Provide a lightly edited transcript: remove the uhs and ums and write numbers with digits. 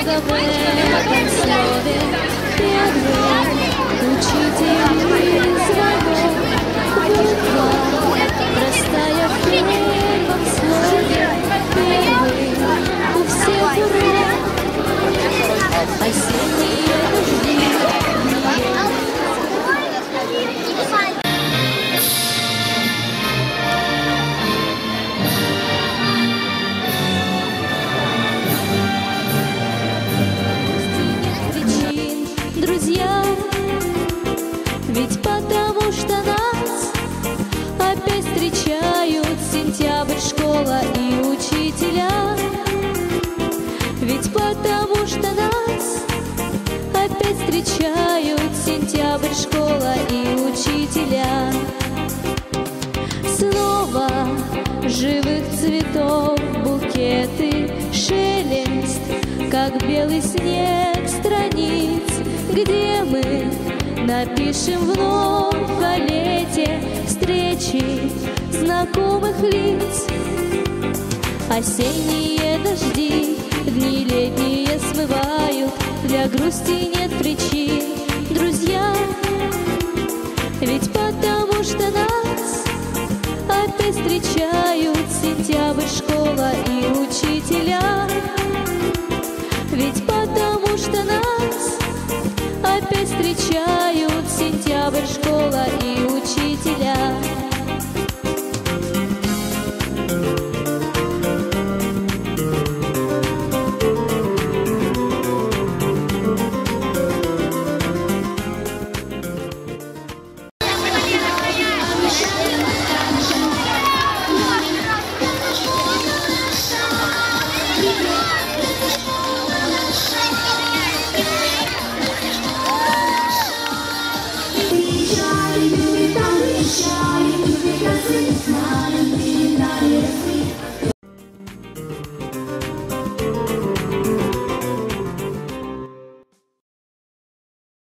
много в этом слове. Первый учитель звонок, буква простая в первом слове. Первый у всех урок, осенние дожди. Друзья, ведь потому что нас опять встречают сентябрь, школа и учителя. Ведь потому что нас опять встречают сентябрь, школа и учителя. Снова живых цветов букеты, шелест, как белый снег страниц, где мы напишем вновь в алфавите встречи знакомых лиц. Осенние дожди, дни летние смывают, для грусти нет причин, друзья. Ведь потому что нас опять встречают сентябрь, школа и учителя. Ведь потому что нас опять встречают сентябрь, школа и